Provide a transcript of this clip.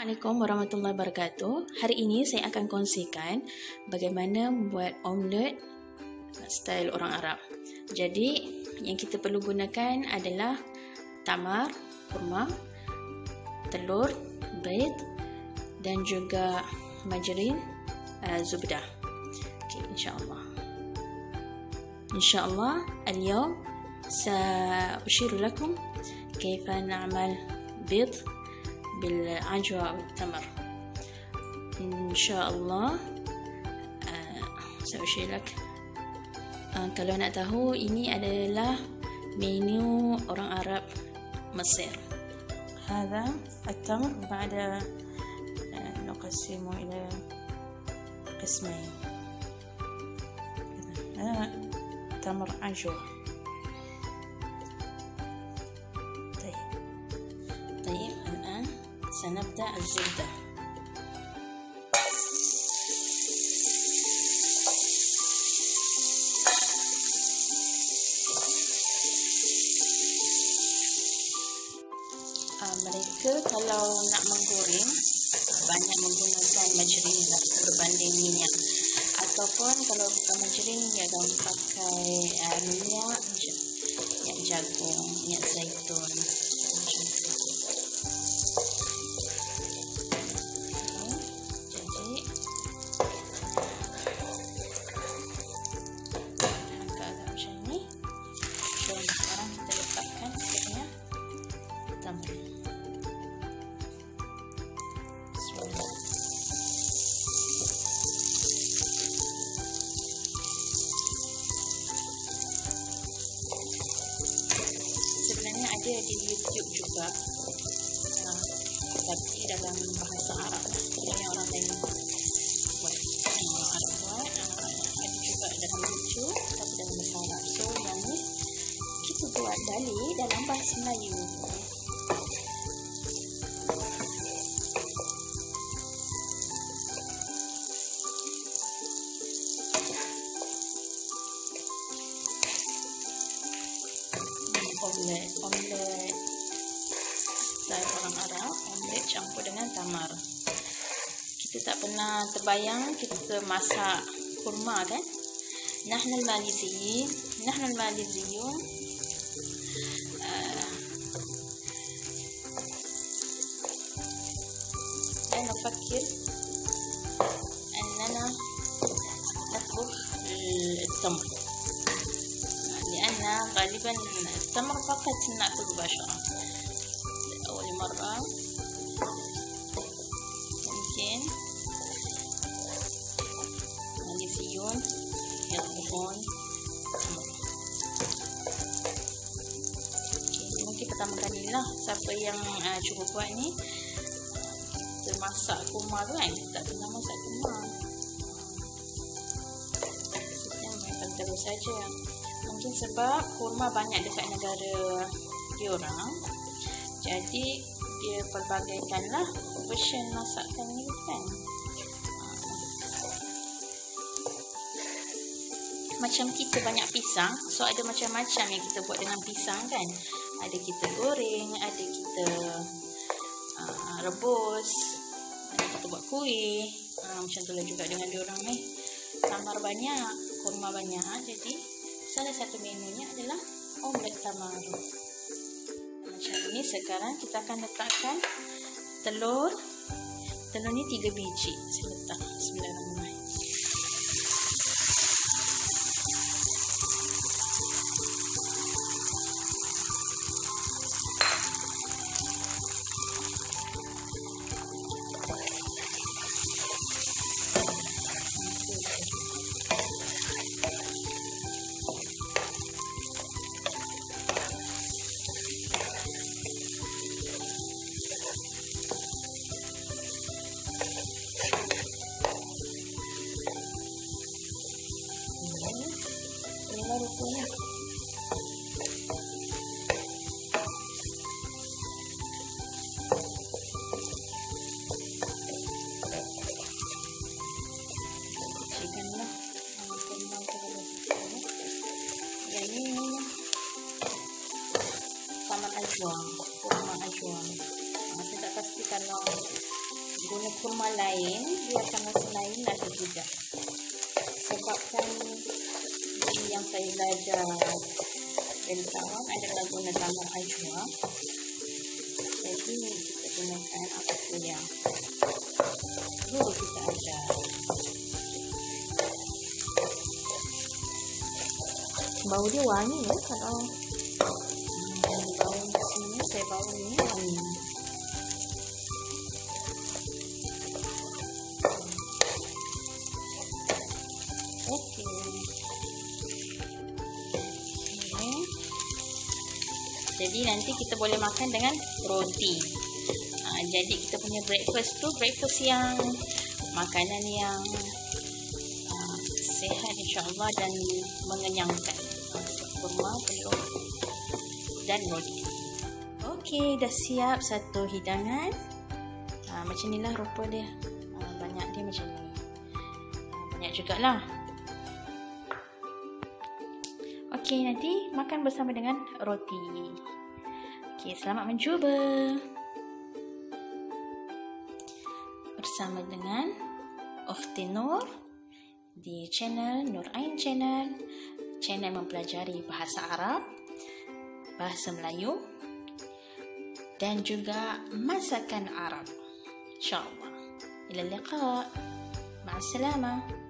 Assalamualaikum warahmatullahi wabarakatuh. Hari ini saya akan kongsikan bagaimana membuat omelet style orang Arab. Jadi, yang kita perlu gunakan adalah tamar, kurma, telur, bait dan juga margarin, zubdah. Okay, InsyaAllah اليوم سأشير لكم كيف نعمل بيض بالعجوة والتمر. إن شاء الله سأشير لك. Kalau nak tahu, ini adalah menu orang Arab Mesir. هذا التمر بعد نقسمه إلى قسمين. تمر عجوة. طيب الآن سنبدأ الزبدة. Mereka kalau nak menggoreng banyak menggunakan margarin berbanding minyak, ataupun kalau bukan margarin dia akan pakai minyak jagung, minyak zaitun. Sebenarnya ada di YouTube juga, tapi dalam bahasa Arab. Yang orang lain buat, yang orang Arab buat, ada juga dalam YouTube tapi dalam bahasa Arab. So yang ni kita buat dalam bahasa Melayu. Omelet style orang Arab, omelet campur dengan tamar. Kita tak pernah terbayang kita masak kurma kan? Nahnu al-Maliziyyin لا نفكر أننا نطبخ التمر، لأن غالبا التمر فقط نأكل مباشرة. لأول مرة يمكن الماليزيون يطبخون تمر. Mungkin pertama kali lah siapa yang cuba buat ni, kita masak kurma tu kan, tak pernah masak kurma. Maksudnya makan terus saja. Mungkin sebab kurma banyak dekat negara diorang, jadi dia pelbagaikanlah version masakan ni kan. Macam kita banyak pisang, so ada macam-macam yang kita buat dengan pisang kan. Ada kita goreng, ada kita rebus, ada kita buat kuih. Macam tu lah juga dengan diorang ni. Tamar banyak, kurma banyak, jadi salah satu menunya adalah omelet tamar. Macam ni. Sekarang kita akan letakkan telur. Telur ni 3 biji. Saya letak. Bismillahirrahmanirrahim. guna kurma lain, buatkan rasa lain ada juga. Sebabkan yang saya belajar tentang adalah guna tamar ajwa. Jadi kita gunakan apa yang guru kita ajar. Bau dia wangi ya, kalau bau di sini saya bau ini wangi. Oke. Jadi nanti kita boleh makan dengan roti. Jadi kita punya breakfast tu breakfast yang makanan yang sehat insya-Allah dan mengenyangkan. Kurma, telur dan roti. Okey, dah siap satu hidangan. Macam inilah rupa dia. Banyak dia macam ni. Banyak jugalah. Okey, nanti makan bersama dengan roti. Okey, selamat mencuba. Bersama dengan Ukhti Nur di channel Nur Ain Channel. Channel mempelajari bahasa Arab, bahasa Melayu dan juga masakan Arab. InsyaAllah. Ila liqa. Ma'assalamah.